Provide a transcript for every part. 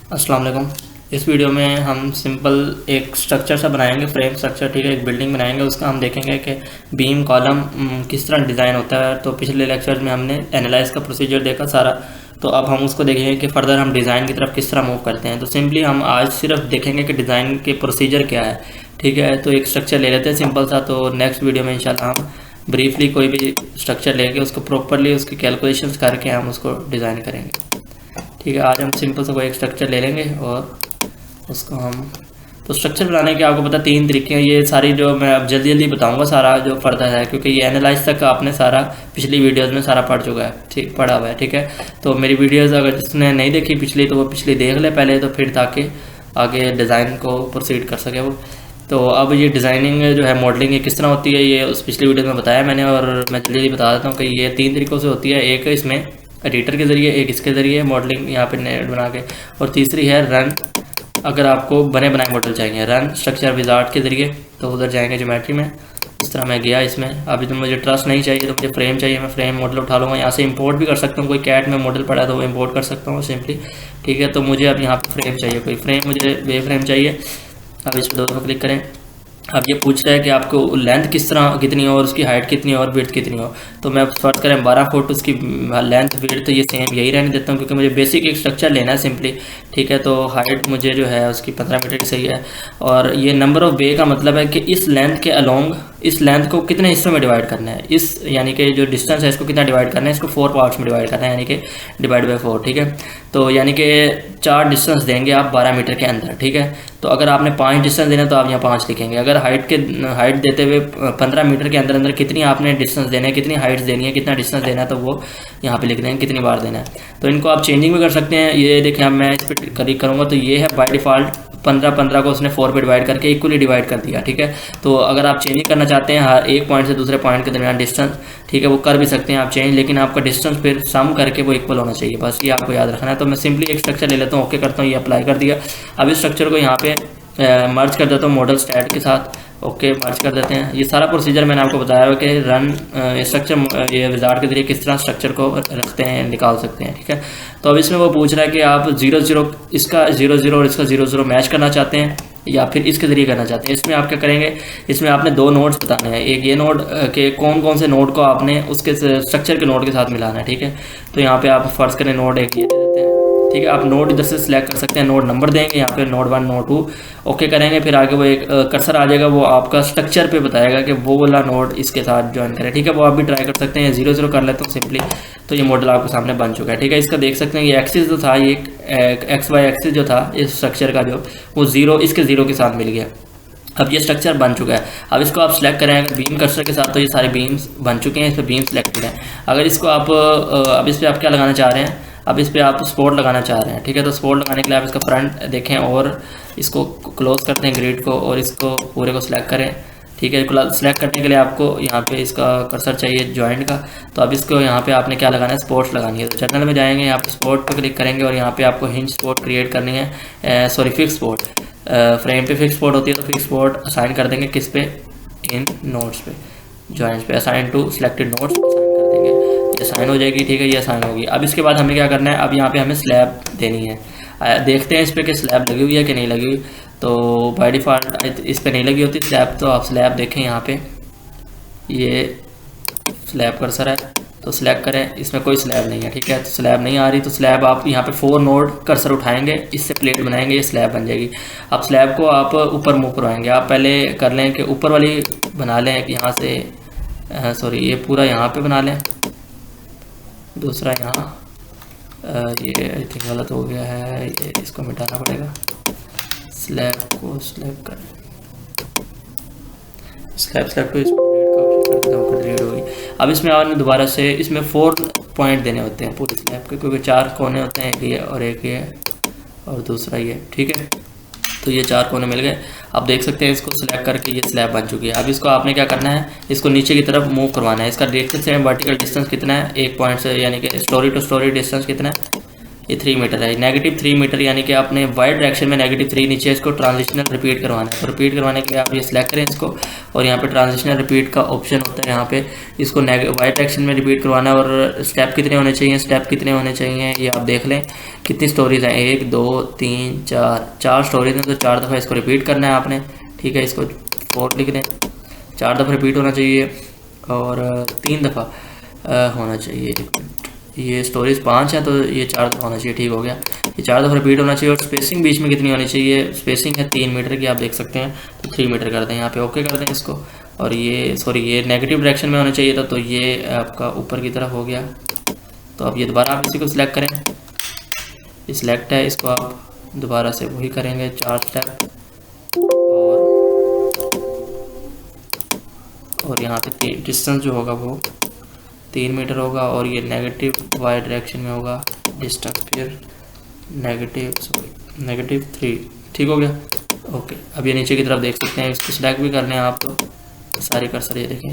अस्सलाम वालेकुम। इस वीडियो में हम सिंपल एक स्ट्रक्चर सा बनाएंगे, फ्रेम स्ट्रक्चर, ठीक है। एक बिल्डिंग बनाएंगे, उसका हम देखेंगे कि बीम कॉलम किस तरह डिज़ाइन होता है। तो पिछले लेक्चर में हमने एनालाइज का प्रोसीजर देखा सारा, तो अब हम उसको देखेंगे कि फ़र्दर हम डिज़ाइन की तरफ किस तरह मूव करते हैं। तो सिंपली हम आज सिर्फ देखेंगे कि डिज़ाइन के प्रोसीजर क्या है, ठीक है। तो एक स्ट्रक्चर ले लेते हैं सिंपल सा। तो नेक्स्ट वीडियो में इंशाल्लाह हम ब्रीफली कोई भी स्ट्रक्चर लेके उसको प्रॉपरली उसकी कैलकुलेशंस करके हम उसको डिज़ाइन करेंगे, ठीक है। आज हम सिंपल सा कोई एक स्ट्रक्चर ले लेंगे और उसको हम, तो स्ट्रक्चर बनाने के आपको पता 3 तरीके हैं। ये सारी जो मैं अब जल्दी जल्दी बताऊंगा सारा जो फर्दर है, क्योंकि ये एनालाइज तक आपने सारा पिछली वीडियोस में सारा पढ़ चुका है, ठीक, पढ़ा हुआ है, ठीक है। तो मेरी वीडियोस अगर जिसने नहीं देखी पिछली, तो वो पिछली देख ले पहले, तो फिर ताकि आगे डिज़ाइन को प्रोसीड कर सके वो। तो अब ये डिज़ाइनिंग जो है, मॉडलिंग ये किस तरह होती है, ये उस पिछली वीडियो में बताया मैंने, और मैं जल्दी जल्दी बता देता हूँ कि ये 3 तरीक़ों से होती है। एक इसमें एडिटर के ज़रिए, एक इसके ज़रिए मॉडलिंग यहाँ पे नेट बना के, और तीसरी है रन। अगर आपको बने बनाए मॉडल चाहिए, रन स्ट्रक्चर विजार्ड के ज़रिए, तो उधर जाएंगे ज्योमेट्री में। इस तरह मैं गया इसमें। अभी तो मुझे ट्रस्ट नहीं चाहिए, तो मुझे फ्रेम चाहिए, मैं फ्रेम मॉडल उठा लूँगा। यहाँ से इंपोर्ट भी कर सकता हूँ, कोई कैट में मॉडल पड़ा है तो वो इंपोर्ट कर सकता हूँ सिंपली, ठीक है। तो मुझे अब यहाँ पर फ्रेम चाहिए, कोई फ्रेम, मुझे वे फ्रेम चाहिए। अब इस पर 2 क्लिक करें। अब ये पूछ रहा है कि आपको लेंथ किस तरह कितनी हो और उसकी हाइट कितनी हो और विड्थ कितनी हो। तो मैं फर्स्ट करें 12 फुट, उसकी लेंथ विड्थ तो ये सेम यही रहने देता हूँ, क्योंकि मुझे बेसिक एक स्ट्रक्चर लेना है सिंपली, ठीक है। तो हाइट मुझे जो है उसकी 15 मीटर की सही है। और ये नंबर ऑफ़ वे का मतलब है कि इस लेंथ के अलोंग इस लेंथ को कितने हिस्सों में डिवाइड करना है, इस यानी कि जो डिस्टेंस है इसको कितना डिवाइड करना है, इसको 4 पार्ट्स में डिवाइड करना है, यानी कि डिवाइड बाई 4, ठीक है। तो यानी कि 4 डिस्टेंस देंगे आप 12 मीटर के अंदर, ठीक है। तो अगर आपने 5 डिस्टेंस देना तो आप यहाँ 5 लिखेंगे। अगर हाइट देते हुए 15 मीटर के अंदर अंदर कितनी आपने डिस्टेंस देना है, कितनी हाइट्स देनी है, कितना डिस्टेंस देना है, तो वो यहाँ पे लिख देंगे कितनी बार देना है। तो इनको आप चेंजिंग भी कर सकते हैं। ये देखें, अब मैं इस पर क्लिक करूँगा तो ये है बाय डिफ़ॉल्ट 15 को उसने 4 पे डिवाइड करके इक्वली डिवाइड कर दिया, ठीक है। तो अगर आप चेंजिंग करना चाहते हैं हर एक पॉइंट से दूसरे पॉइंट के दरमियान डिस्टेंस, ठीक है, वो कर भी सकते हैं आप चेंज, लेकिन आपका डिस्टेंस फिर सम करके वो इक्वल होना चाहिए, बस ये आपको याद रखना है। तो मैं सिंपली एक स्ट्रक्चर ले लेता हूँ, ओके करता हूँ, ये अप्लाई कर दिया। अब इस स्ट्रक्चर को यहाँ पे मर्ज कर देता हूँ मॉडल स्टैट के साथ, ओके मर्ज कर देते हैं। ये सारा प्रोसीजर मैंने आपको बताया है कि रन स्ट्रक्चर ये विजार्ड के जरिए किस तरह स्ट्रक्चर को रखते हैं, निकाल सकते हैं, ठीक है। तो अब इसमें वो पूछ रहा है कि आप 0 इसका 0 और इसका 0 मैच करना चाहते हैं या फिर इसके ज़रिए करना चाहते हैं। इसमें आप क्या करेंगे, इसमें आपने 2 नोड्स बताने हैं। एक ये नोड के कौन कौन से नोड को आपने उसके स्ट्रक्चर के नोड के साथ मिलाना है, ठीक है। तो यहाँ पे आप फर्ज करें नोड एक ये दे देते हैं, ठीक है। आप नोड इधर से सिलेक्ट कर सकते हैं, नोड नंबर देंगे यहाँ पे नोड 1 नोड 2, ओके करेंगे। फिर आगे वो एक कर्सर आ जाएगा, वो आपका स्ट्रक्चर पे बताएगा कि वो वाला नोड इसके साथ ज्वाइन करें, ठीक है। वो आप भी ट्राई कर सकते हैं। 0 कर लेते हो सिंपली, तो ये मॉडल आपके सामने बन चुका है, ठीक है। इसका देख सकते हैं ये एक्सिस जो था, ये एक्स वाई एक्सिस जो था इस स्ट्रक्चर का, जो वो 0 इसके 0 के साथ मिल गया। अब ये स्ट्रक्चर बन चुका है। अब इसको आप सिलेक्ट करें अगर बीम कर्सर के साथ, तो ये सारे बीम्स बन चुके हैं, इस पर बीम सिलेक्टेड है। अगर इसको आप अब इस पर आप क्या लगाना चाह रहे हैं, अब इस पर आप स्पोर्ट लगाना चाह रहे हैं, ठीक है। तो स्पोर्ट लगाने के लिए आप इसका फ्रंट देखें और इसको क्लोज करते हैं ग्रिड को, और इसको पूरे को सिलेक्ट करें, ठीक है। सिलेक्ट करने के लिए आपको यहाँ पे इसका कर्सर चाहिए जॉइंट का। तो अब इसको यहाँ पे आपने क्या लगाना है, स्पोर्ट्स लगानी है। तो चैनल में जाएंगे, यहाँ पे स्पोर्ट पे क्लिक करेंगे और यहाँ पे आपको हिंज स्पोर्ट क्रिएट करनी है, सॉरी फिक्स स्पोर्ट। फ्रेम पे फिक्स स्पोर्ट होती है, तो फिक्स स्पोर्ट असाइन कर देंगे किस पे, इन नोट्स पे, जॉइंट्स पे, assign to selected nodes assign कर देंगे, ये साइन हो जाएगी, ठीक है, ये साइन होगी। अब इसके बाद हमें क्या करना है, अब यहाँ पे हमें स्लैब देनी है। देखते हैं इस पर कि स्लैब लगी हुई है कि नहीं लगी हुई। तो बाय डिफ़ॉल्ट इस पर नहीं लगी होती स्लैब, तो आप स्लैब देखें, यहाँ पे ये स्लैब कर्सर है, तो सिलेक्ट करें, इसमें कोई स्लैब नहीं है, ठीक है। तो स्लैब नहीं आ रही, तो स्लैब आप यहाँ पे 4 नोड कर्सर उठाएंगे, इससे प्लेट बनाएंगे, ये स्लैब बन जाएगी। अब स्लैब को आप ऊपर मूव करवाएंगे। आप पहले कर लें कि ऊपर वाली बना लें यहाँ से, सॉरी ये पूरा यहाँ पे बना लें, दूसरा यहाँ ये आई थिंक गलत हो गया है, ये इसको मिटाना पड़ेगा। स्लैब को सिलेक्ट करें, स्लैब सेलेक्ट को इसको डिलीट होगी। अब इसमें आपने दोबारा से इसमें 4 पॉइंट देने होते हैं पूरी स्लैब के, क्योंकि 4 कोने होते हैं, एक ये और एक ये और दूसरा ये, ठीक है। तो ये 4 कोने मिल गए। अब देख सकते हैं इसको सिलेक्ट करके ये स्लैब बन चुकी है। अब इसको आपने क्या करना है, इसको नीचे की तरफ मूव करवाना है। इसका देख सकते हैं वर्टिकल डिस्टेंस कितना है, 1 पॉइंट से, यानी कि स्टोरी टू स्टोरी डिस्टेंस कितना है, ये 3 मीटर है, नेगेटिव 3 मीटर, यानी कि आपने वाई डायरेक्शन में नेगेटिव 3 नीचे इसको ट्रांजिशनल रिपीट करवाना है। तो रिपीट करवाने के लिए आप ये सिलेक्ट करें इसको, और यहाँ पे ट्रांजिशनल रिपीट का ऑप्शन होता है, यहाँ पे इसको वाई डायरेक्शन में रिपीट करवाना है। और स्टेप कितने होने चाहिए, स्टेप कितने होने चाहिए ये आप देख लें। कितनी स्टोरीज हैं, 1 2 3 4 स्टोरीज हैं, तो 4 दफ़ा इसको रिपीट करना है आपने, ठीक है। इसको 4 लिख दें, 4 दफ़ा रिपीट होना चाहिए और 3 दफ़ा होना चाहिए। ये स्टोरेज 5 है तो ये 4 दफ़ा होना चाहिए, ठीक हो गया। ये 4 दफ़ा रिपीट होना चाहिए। और स्पेसिंग बीच में कितनी होनी चाहिए, स्पेसिंग है 3 मीटर की, आप देख सकते हैं। तो 3 मीटर कर दें, यहाँ पे ओके कर दें इसको। और ये ये नेगेटिव डायरेक्शन में होना चाहिए था, तो ये आपका ऊपर की तरफ हो गया। तो अब ये दोबारा आप इसी को सिलेक्ट करें, ये सिलेक्ट है, इसको आप दोबारा से वही करेंगे 4 स्टेप, और यहाँ पे डिस्टेंस जो होगा वो 3 मीटर होगा, और ये नेगेटिव वाई डायरेक्शन में होगा डिस्टेंस, फिर नेगेटिव 3, ठीक हो गया, ओके। अब ये नीचे की तरफ देख सकते हैं, इसको सिलेक्ट भी करने हैं आप, तो सारी कर्सर ये देखें,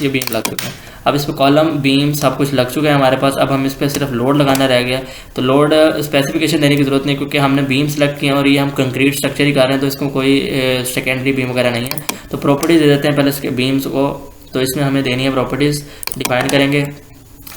ये बीम लग चुके हैं। अब इस पर कॉलम बीम सब कुछ लग चुका है हमारे पास। अब हम इस पर सिर्फ लोड लगाना रह गया। तो लोड स्पेसिफिकेशन देने की ज़रूरत नहीं, क्योंकि हमने बीम सेलेक्ट किया और ये हम कंक्रीट स्ट्रक्चर ही कर रहे हैं, तो इसको कोई सेकेंडरी बीम वगैरह नहीं है। तो प्रॉपर्टीज दे देते हैं पहले इसके बीम्स को। तो इसमें हमें देनी है प्रॉपर्टीज़, डिफाइन करेंगे।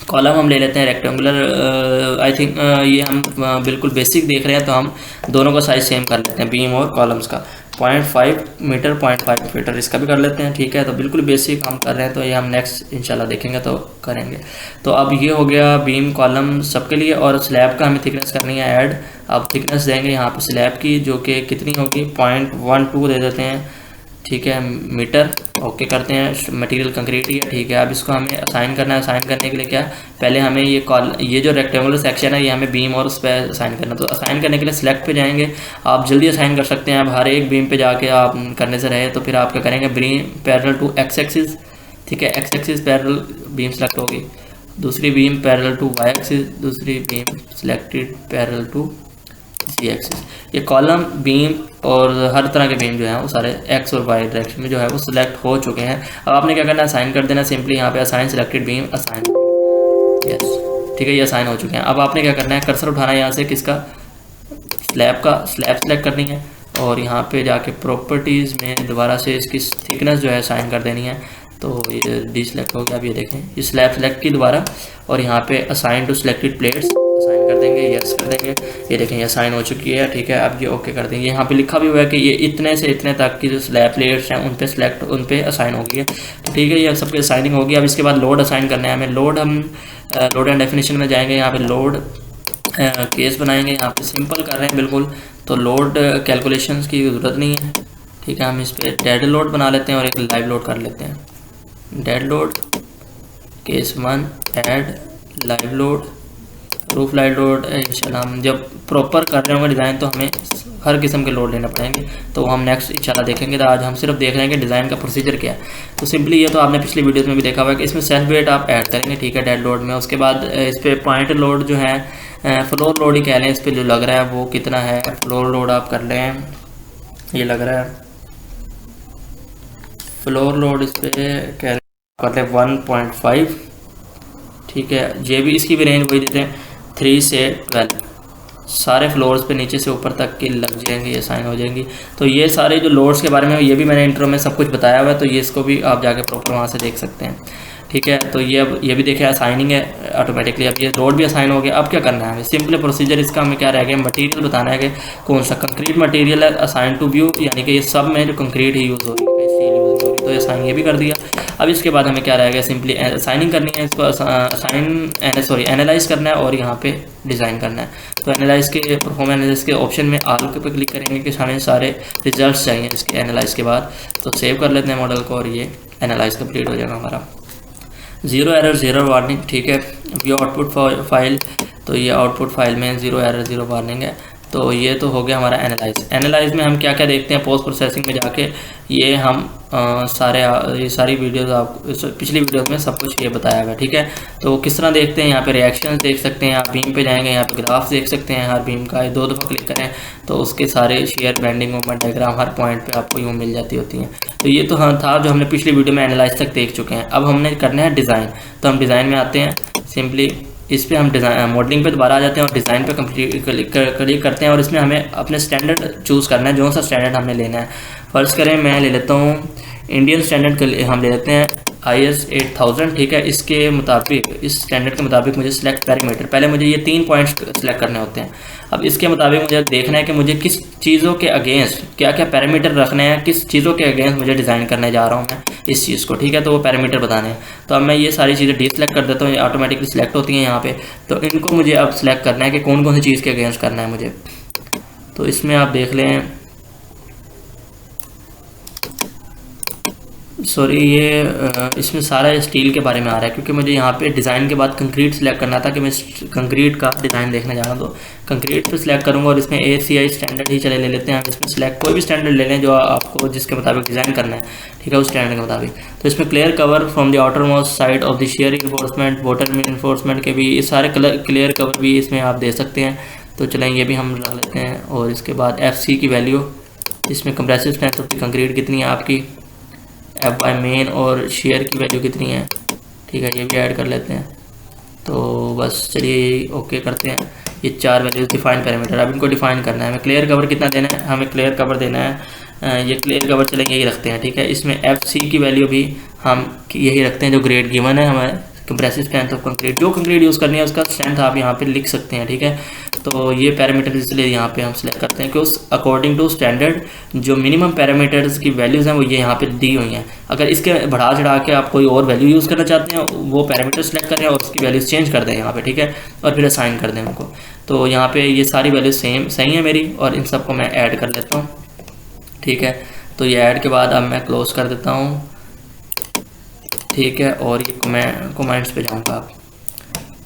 कॉलम हम ले लेते हैं रेक्टेंगुलर, आई थिंक ये हम बिल्कुल बेसिक देख रहे हैं, तो हम दोनों का साइज़ सेम कर लेते हैं, बीम और कॉलम्स का। 0.5 मीटर 0.5 मीटर इसका भी कर लेते हैं, ठीक है। तो बिल्कुल बेसिक हम कर रहे हैं, तो ये हम नेक्स्ट इंशाल्लाह देखेंगे तो करेंगे। तो अब ये हो गया बीम कॉलम सबके लिए। और स्लैब का हमें थिकनेस करनी है ऐड। अब थिकनेस देंगे यहाँ पे स्लैब की, जो कि कितनी होगी 0.12 दे देते हैं, ठीक है, मीटर। ओके करते हैं, मटेरियल कंक्रीट ही है, ठीक है। अब इसको हमें असाइन करना है। असाइन करने के लिए क्या, पहले हमें ये जो रेक्टेंगुलर सेक्शन है ये हमें बीम और उस पर असाइन करना। तो असाइन करने के लिए सिलेक्ट पे जाएंगे, आप जल्दी असाइन कर सकते हैं। अब हर एक बीम पे जाके आप करने से रहे, तो फिर आप क्या करेंगे, beam parallel to X axis, ठीक है, X axis parallel beam select होगी। दूसरी beam parallel to Y axis, दूसरी beam selected parallel to Z axis. ये कॉलम बीम और हर तरह के बीम जो हैं वो सारे एक्स और वाई डायरेक्शन में जो है वो सिलेक्ट हो चुके हैं। अब आपने क्या करना है, असाइन कर देना सिंपली, यहाँ पे assign selected beam assign, yes, ठीक है, ये असाइन हो चुके हैं। अब आपने क्या करना है, कर्सर उठाना है यहाँ से, किसका, स्लैब का, स्लैब सेलेक्ट करनी है, और यहाँ पे जाके प्रॉपर्टीज़ में दोबारा से इसकी थिकनेस जो है असाइन कर देनी है। तो ये डी सेलेक्ट हो गया। अब ये देखें, ये स्लैब सेलेक्ट की दोबारा, और यहाँ पे assign to selected plates assign कर देंगे, यस कर देंगे। ये देखें, ये असाइन हो चुकी है, ठीक है। अब ये ओके कर देंगे। यहाँ पे लिखा भी हुआ है कि ये इतने से इतने तक की जो स्लैब प्लेट्स हैं उन पे असाइन हो गई है, तो ठीक है, ये सबके असाइनिंग होगी। अब इसके बाद लोड असाइन करना है हमें। लोड हम लोड एंड डेफिनेशन में जाएंगे, यहाँ पे लोड केस बनाएंगे। यहाँ पे सिंपल कर रहे हैं बिल्कुल, तो लोड कैलकुलेशंस की ज़रूरत नहीं है, ठीक है। हम इस पर डेड लोड बना लेते हैं और एक लाइव लोड कर लेते हैं। Dead load case 1 add live load roof live load. इंशाल्लाह हम जब प्रॉपर कर रहे होंगे डिज़ाइन, तो हमें हर किस्म के लोड लेना पड़ेंगे, तो हम नेक्स्ट इंशाल्लाह देखेंगे। तो आज हम सिर्फ देख रहे हैं कि डिज़ाइन का प्रोसीजर क्या है। तो सिंपली ये तो आपने पिछली वीडियोस में भी देखा हुआ है कि इसमें सेल्फ वेट आप ऐड करेंगे, ठीक है, डेड लोड में। उसके बाद इस पर पॉइंट लोड जो है, फ्लोर लोड ही कह लें, इस पर जो लग रहा है वो कितना है, फ्लोर लोड आप कर लें, ये लग रहा है फ्लोर लोड इस पर कह कर लें 1.5, ठीक है। ये भी इसकी भी रेंज वही देते हैं 3 से 12, सारे फ्लोर्स पे नीचे से ऊपर तक की लग जाएंगे, ये साइन हो जाएंगी। तो ये सारे जो लोड्स के बारे में ये भी मैंने इंट्रो में सब कुछ बताया हुआ है, तो ये इसको भी आप जाके प्रॉपर वहाँ से देख सकते हैं, ठीक है। तो ये अब ये भी देखिए असाइनिंग है ऑटोमेटिकली। अब ये लोड भी असाइन हो गया। अब क्या करना है हमें, सिंपल प्रोसीजर इसका हमें क्या रह गया, मटेरियल बताना है कि कौन सा कंक्रीट मटेरियल है, असाइन टू व्यू, यानी कि ये सब में जो कंक्रीट ही यूज़ हो रही है, स्टील यूज़ हो रही है, तो ये असाइन ये भी कर दिया। अब इसके बाद हमें क्या रह गया, सिंपली असाइनिंग करनी है, इसको एनालाइज करना है और यहाँ पे डिज़ाइन करना है। तो एनालाइज के परफॉर्म एनालाइज के ऑप्शन में आल के पे क्लिक करेंगे कि हमें सारे रिजल्ट्स चाहिए इसके एनालाइज के बाद। तो सेव कर लेते हैं मॉडल को, और ये एनालाइज कंप्लीट हो जाएगा हमारा। 0 एरर 0 वार्निंग, ठीक है। व्यू आउटपुट फाइल, तो ये आउटपुट फाइल में 0 एरर 0 वार्निंग है। तो ये तो हो गया हमारा एनालाइज। एनालाइज में हम क्या क्या देखते हैं, पोस्ट प्रोसेसिंग में जाके ये हम ये सारी वीडियोस आप पिछली वीडियोस में सब कुछ ये बताया हुआ है, ठीक है। तो किस तरह देखते हैं, यहाँ पे रिएक्शंस देख सकते हैं, आप बीम पे जाएंगे, यहाँ पे ग्राफ देख सकते हैं, हर बीम का 2 दफ़ा क्लिक करें तो उसके सारे शेयर बेंडिंग मूवमेंट डायग्राम हर पॉइंट पे आपको यूँ मिल जाती होती हैं। तो ये तो हाँ था जो हमने पिछली वीडियो में एनालाइज तक देख चुके हैं। अब हमने करना है डिज़ाइन। तो हम डिज़ाइन में आते हैं, सिंपली इस पे हम डिज़ाइन मॉडलिंग पे दोबारा आ जाते हैं और डिज़ाइन पे क्लिक करते हैं और इसमें हमें अपने स्टैंडर्ड चूज़ करना है, जो सा स्टैंडर्ड हमने लेना है। फ़र्ज़ करें मैं ले लेता हूँ इंडियन स्टैंडर्ड के हम ले लेते हैं IS 8000, ठीक है। इसके मुताबिक, इस स्टैंडर्ड के मुताबिक मुझे सिलेक्ट पैरामीटर, पहले मुझे ये 3 पॉइंट्स सेलेक्ट करने होते हैं। अब इसके मुताबिक मुझे देखना है कि मुझे किस चीज़ों के अगेंस्ट क्या क्या पैरामीटर रखने हैं, किस चीज़ों के अगेंस्ट मुझे डिज़ाइन करने जा रहा हूँ मैं इस चीज़ को, ठीक है। तो वो पैरामीटर बताने हैं। तो अब मैं ये सारी चीज़ें डीसेलेक्ट कर देता हूँ, ये ऑटोमेटिकली सिलेक्ट होती हैं यहाँ पे। तो इनको मुझे अब सिलेक्ट करना है कि कौन कौन सी चीज़ के अगेंस्ट करना है मुझे। तो इसमें आप देख लें, सॉरी ये इसमें सारा स्टील के बारे में आ रहा है, क्योंकि मुझे यहाँ पे डिज़ाइन के बाद कंक्रीट सिलेक्ट करना था कि मैं कंक्रीट का डिज़ाइन देखने जा रहा हूँ। तो कंक्रीट पे सिलेक्ट करूँगा और इसमें ACI स्टैंडर्ड ही चले ले लेते हैं हम। इसमें सिलेक्ट कोई भी स्टैंडर्ड ले लें जो आपको जिसके मुताबिक डिज़ाइन करना है, ठीक है, उस स्टैंडर्ड के मुताबिक। तो इसमें clear cover from the outer most side of the share enforcement, bottom enforcement के भी ये सारे क्लियर कवर भी इसमें आप दे सकते हैं। तो चलें ये भी हम रख लेते हैं। और इसके बाद FC की वैल्यू, इसमें compressive strength of the concrete कितनी है आपकी, FY मेन और शेयर की वैल्यू कितनी है, ठीक है, ये भी ऐड कर लेते हैं। तो बस चलिए ओके करते हैं। ये 4 वैल्यूज डिफाइन पैरामीटर, अब इनको डिफाइन करना है। हमें क्लियर कवर कितना देना है, हमें क्लियर कवर देना है, ये क्लियर कवर चलेंगे यही रखते हैं, ठीक है। इसमें FC की वैल्यू भी हम यही रखते हैं जो ग्रेड गिवन है हमें, कंप्रेसिव स्ट्रेंथ ऑफ कंक्रीट। जो कंक्रीट यूज़ करनी है उसका स्ट्रेंथ आप यहाँ पे लिख सकते हैं, ठीक है। तो ये पैरामीटर इसलिए यहाँ पे हम सिलेक्ट करते हैं कि उस अकॉर्डिंग टू स्टैंडर्ड जो मिनिमम पैरामीटर्स की वैल्यूज़ हैं वो ये यहाँ पे दी हुई हैं। अगर इसके बढ़ा चढ़ा के आप कोई और वैल्यू यूज़ करना चाहते हैं, वो पैरामीटर सेलेक्ट करें और उसकी वैल्यूज़ चेंज कर दें यहाँ पे, ठीक है, और फिर असाइन कर दें उनको। तो यहाँ पे ये सारी वैल्यूज सही है मेरी, और इन सबको मैं ऐड कर लेता हूँ, ठीक है। तो ये ऐड के बाद अब मैं क्लोज कर देता हूँ, ठीक है। और ये मैं कमांड्स पे जाऊँगा। आप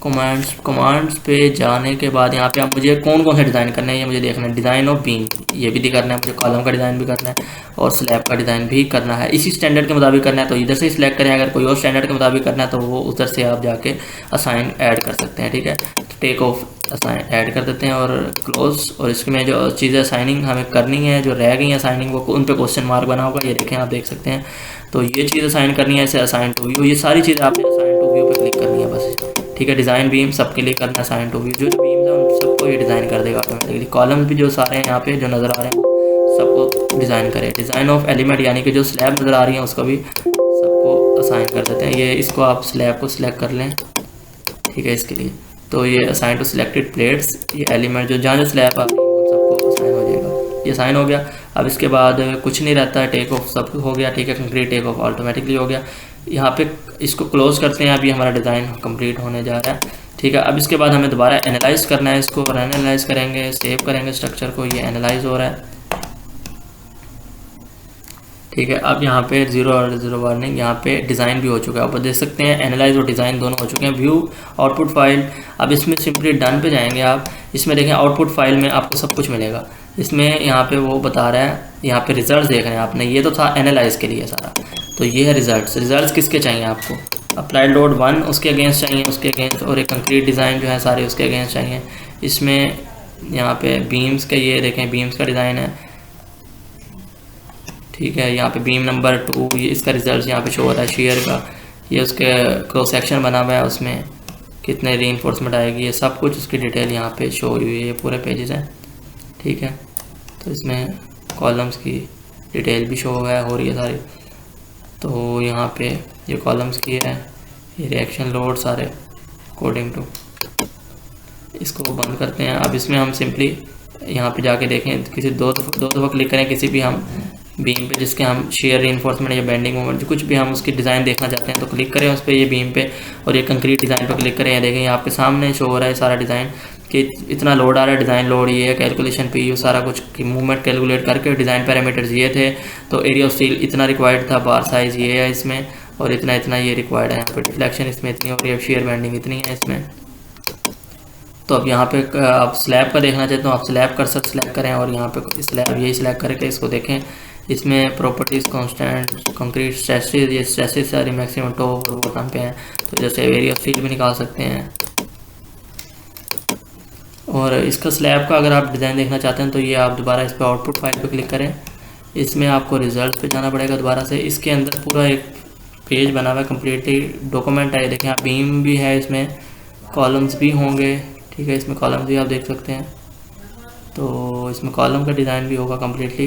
कमांड्स पे जाने के बाद यहाँ पे आप मुझे कौन कौन से डिज़ाइन करने हैं ये मुझे देखना है। डिज़ाइन ऑफ बीम ये भी करना है मुझे, कॉलम का डिज़ाइन भी करना है और स्लैब का डिज़ाइन भी करना है। इसी स्टैंडर्ड के मुताबिक करना है तो इधर से सिलेक्ट करें, अगर कोई और स्टैंडर्ड के मुताबिक करना है तो वो उधर से आप जाके असाइन ऐड कर सकते हैं, ठीक है। तो टेक ऑफ असाइन ऐड कर देते हैं और क्लोज। और इसमें जो चीज़ें असाइनिंग हमें करनी है, जो रह गई हैं असाइनिंग, वो उन पे क्वेश्चन मार्क बना होगा, ये देखें, आप देख सकते हैं। तो ये चीज़ असाइन करनी है, ऐसे असाइन टू व्यू, ये सारी चीज़ें आपने असाइन टू व्यू पे क्लिक करनी है बस, ठीक है। डिज़ाइन बीम सबके लिए करना है असाइन टू व्यू, जो बीम्स है उन सबको ये डिज़ाइन कर देगा ऑटोमेटिकली। कॉलम्स भी जो सारे हैं यहाँ पे जो नज़र आ रहे हैं सबको डिज़ाइन करें। डिज़ाइन ऑफ एलिमेंट यानी कि जो स्लैब नज़र आ रही है उसको भी सबको असाइन कर देते हैं। ये इसको आप स्लैब को सिलेक्ट कर लें, ठीक है, इसके लिए। तो ये असाइन टू सिलेक्टेड प्लेट्स, ये एलिमेंट जो जहाँ जो स्लैब आ रही है उन सबको असाइन हो जाएगा। ये साइन हो गया। अब इसके बाद कुछ नहीं रहता है, टेक ऑफ सब हो गया, ठीक है। कंक्रीट टेक ऑफ ऑटोमेटिकली हो गया। यहाँ पे इसको क्लोज करते हैं। अभी हमारा डिज़ाइन कंप्लीट होने जा रहा है, ठीक है। अब इसके बाद हमें दोबारा एनालाइज करना है इसको, और एनालाइज करेंगे, सेव करेंगे स्ट्रक्चर को। ये एनालाइज हो रहा है, ठीक है। अब यहाँ पे 0 वार्निंग, यहाँ पे डिज़ाइन भी हो चुका है, आप देख सकते हैं। एनालाइज और डिज़ाइन दोनों हो चुके हैं। व्यू आउटपुट फाइल, अब इसमें सिंपली डन पे जाएंगे आप। इसमें देखें आउटपुट फाइल में आपको सब कुछ मिलेगा। इसमें यहाँ पे वो बता रहा है, यहाँ पे रिजल्ट देख रहे हैं आपने, ये तो था एनालाइज के लिए सारा। तो ये है रिजल्ट्स किसके चाहिए आपको, अप्लाइड लोड 1 उसके अगेंस्ट चाहिए, उसके अगेंस्ट, और एक कंक्रीट डिज़ाइन जो है सारे उसके अगेंस्ट चाहिए। इसमें यहाँ पे बीम्स का, ये देखें बीम्स का डिज़ाइन है, ठीक है। यहाँ पे बीम नंबर 2, ये इसका रिजल्ट यहाँ पे शो हो रहा है। शेयर का ये उसके क्रॉस सेक्शन बना हुआ है, उसमें कितने रीइंफोर्समेंट आएगी, ये सब कुछ उसकी डिटेल यहाँ पे शो हुई है, ये पूरे पेजेस हैं, ठीक है। तो इसमें कॉलम्स की डिटेल भी शो हुआ है, हो रही है सारी। तो यहाँ पे ये कॉलम्स की है, ये रिएक्शन लोड सारे अकॉर्डिंग टू। इसको बंद करते हैं। अब इसमें हम सिंपली यहाँ पे जाके देखें, किसी दो दफ़ा क्लिक करें किसी भी हम बीम पे जिसके हम शेयर रीइंफोर्समेंट या बेंडिंग मोमेंट जो कुछ भी हम उसकी डिज़ाइन देखना चाहते हैं, तो क्लिक करें उस पर, ये बीम पे, और ये कंक्रीट डिज़ाइन पे क्लिक करें। देखें आपके सामने शो हो रहा है सारा डिज़ाइन कि इतना लोड आ रहा है, डिज़ाइन लोड ये है, कैलकुलेशन पे यू सारा कुछ की मूवमेंट कैलकुलेट करके डिज़ाइन पैरामीटर्स ये थे। तो एरिया ऑफ स्टील इतना रिक्वायर्ड था, बार साइज़ ये है इसमें, और इतना ये रिक्वायर्ड है। यहाँ पर डिफ्लेक्शन इसमें इतनी हो रही है, शेयर बेंडिंग इतनी है इसमें। तो अब यहाँ पे आप स्लैब का देखना चाहते हो, आप स्लैब कर सकते सिलेक्ट करें, और यहाँ पे स्लैब यही सिलेक्ट करके इसको देखें। इसमें प्रॉपर्टीज़ कांस्टेंट कंक्रीट स्ट्रेसेस, ये स्ट्रेसेस सारी मैक्सिमम टॉप और बॉटम पे हैं। तो जैसे एरिया ऑफ स्टील भी निकाल सकते हैं। और इसका स्लैब का अगर आप डिज़ाइन देखना चाहते हैं तो ये आप दोबारा इस पर आउटपुट फाइल पे क्लिक करें। इसमें आपको रिजल्ट पे जाना पड़ेगा दोबारा से। इसके अंदर पूरा एक पेज बना हुआ है, कम्प्लीटली डॉक्यूमेंट है। देखें आप बीम भी है इसमें, कॉलम्स भी होंगे, ठीक है, इसमें कॉलम्स भी आप देख सकते हैं। तो इसमें कॉलम का डिज़ाइन भी होगा कम्प्लीटली,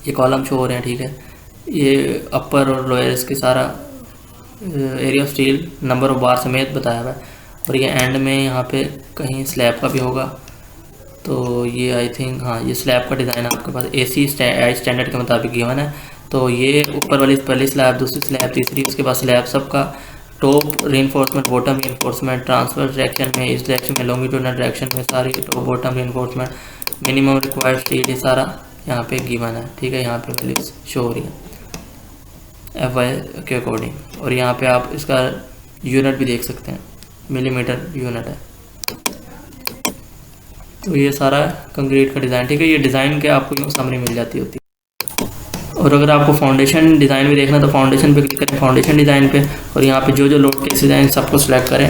ये कॉलम शो हो रहे हैं, ठीक है। ये अपर और लोअर इसके सारा area of steel number of बार समेत बताया हुआ है। और ये एंड में यहाँ पे कहीं स्लैब का भी होगा। तो ये आई थिंक, हाँ, ये स्लैब का डिज़ाइन आपके पास AC स्टैंडर्ड के मुताबिक गिवन है। तो ये ऊपर वाली पहली स्लैब, दूसरी स्लैब, तीसरी, उसके बाद स्लैब सबका top reinforcement, bottom reinforcement, transfer direction में, इस डायरेक्शन में, लॉन्गिट्यूडनल डायरेक्शन में सारी top bottom reinforcement, minimum required steel, ये सारा यहाँ पे गिवन है, ठीक है। यहाँ पे वैल्यूज शो हो रही है FY के अकॉर्डिंग। और यहाँ पे आप इसका यूनिट भी देख सकते हैं, मिलीमीटर यूनिट है। तो ये सारा कंक्रीट का डिज़ाइन, ठीक है। ये डिज़ाइन के आपको यूँ समरी मिल जाती होती है। और अगर आपको फाउंडेशन डिज़ाइन भी देखना तो फाउंडेशन पे क्लिक करें, फाउंडेशन डिज़ाइन पे, और यहाँ पे जो लोड केस डिज़ाइन सबको सिलेक्ट करें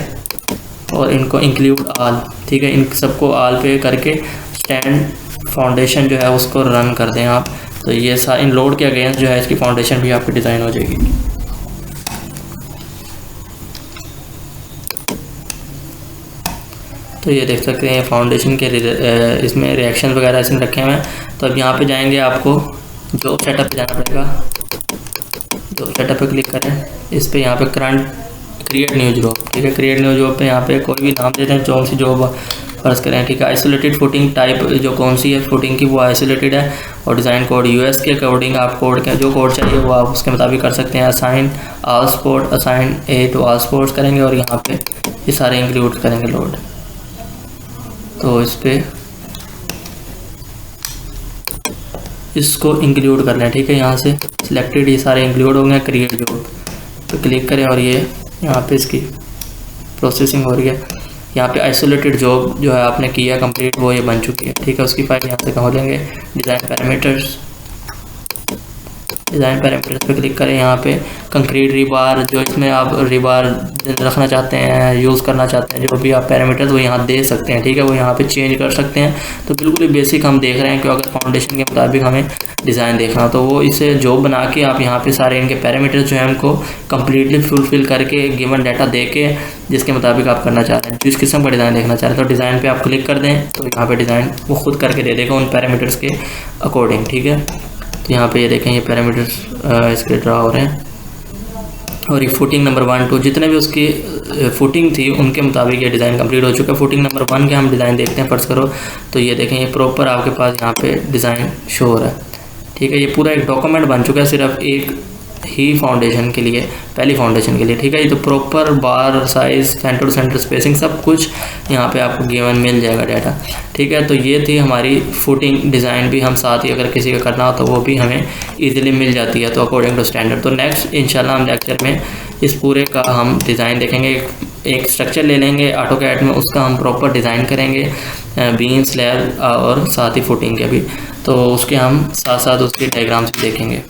और इनको इंक्लूड आल, ठीक है। इन सबको आल पे करके स्टैंड फाउंडेशन जो है उसको रन कर दें आप। तो ये इन लोड के अगेंस्ट जो है इसकी फाउंडेशन भी आपकी डिज़ाइन हो जाएगी। तो ये देख सकते हैं फाउंडेशन के इसमें रिएक्शन वगैरह इसमें रखे हुए हैं। तो अब यहाँ पे जाएंगे, आपको जॉब सेटअप पे जाना पड़ेगा। जॉब सेटअप पे क्लिक करें, इस पे यहाँ पे करंट क्रिएट न्यू जॉब, ठीक है। क्रिएट न्यू जॉब पे यहाँ पे कोई भी नाम देते हैं, कौन सी जॉब फर्ज करें, ठीक है। आइसोलेटेड फुटिंग टाइप जो कौन सी है फुटिंग की, वो आइसोलेटेड है। और डिज़ाइन कोड US के अकॉर्डिंग आप कोड का जो कोड चाहिए वो आप उसके मुताबिक कर सकते हैं। Assign all support, assign A to all supports करेंगे और यहाँ पे ये सारे इंक्लूड करेंगे लोड। तो इस पे इसको इंक्लूड करना है, ठीक है। यहाँ से सिलेक्टेड, ये सारे इंक्लूड हो गए। क्रिएट जॉब पे क्लिक करें और ये यहाँ पे इसकी प्रोसेसिंग हो रही है। यहाँ पे आइसोलेटेड जॉब जो है आपने किया कंप्लीट, वो ये बन चुकी है, ठीक है। उसकी फाइल यहाँ से कहाँ लेंगे, डिज़ाइन पैरामीटर्स, डिज़ाइन पैरामीटर्स पे क्लिक करें। यहाँ पे कंक्रीट रिबार, जो इसमें आप रिबार रखना चाहते हैं, यूज़ करना चाहते हैं, जो भी आप पैरामीटर्स वो यहाँ दे सकते हैं, ठीक है। वो यहाँ पे चेंज कर सकते हैं। तो बिल्कुल ही बेसिक हम देख रहे हैं कि अगर फाउंडेशन के मुताबिक हमें डिज़ाइन देखना तो वो इसे जॉब बना के आप यहाँ पे सारे इनके पैरामीटर्स जो है उनको कम्प्लीटली फुलफिल करके गिवन डाटा दे के जिसके मुताबिक आप करना चाह रहे हैं, जिस किस्म का डिज़ाइन देखना चाह रहे हैं, तो डिज़ाइन पे आप क्लिक कर दें तो यहाँ पे डिज़ाइन वो खुद करके दे देगा उन पैरामीटर्स के अकॉर्डिंग, ठीक है। तो यहाँ पे ये देखें, ये पैरामीटर्स इसके ड्रा हो रहे हैं। और ये फुटिंग नंबर 1 2 जितने भी उसकी फुटिंग थी उनके मुताबिक ये डिज़ाइन कंप्लीट हो चुका है। फुटिंग नंबर 1 के हम डिज़ाइन देखते हैं, फर्ज करो। तो ये देखें, ये प्रॉपर आपके पास यहाँ पे डिज़ाइन शो हो रहा है, ठीक है। ये पूरा एक डॉक्यूमेंट बन चुका है सिर्फ एक ही फाउंडेशन के लिए, पहली फाउंडेशन के लिए, ठीक है। ये तो proper bar size, centre to centre spacing सब कुछ यहाँ पे आपको गिवन मिल जाएगा डाटा, ठीक है। तो ये थी हमारी फुटिंग डिज़ाइन भी, हम साथ ही अगर किसी का करना हो तो वो भी हमें इजीली मिल जाती है, तो अकॉर्डिंग टू स्टैंडर्ड। तो नेक्स्ट इंशाल्लाह हम लेक्चर में इस पूरे का हम डिज़ाइन देखेंगे। एक स्ट्रक्चर ले लेंगे AutoCAD में, उसका हम प्रॉपर डिज़ाइन करेंगे, बीम, स्लैब और साथ ही फुटिंग के भी। तो उसके हम साथ साथ उसके डायग्राम्स भी देखेंगे।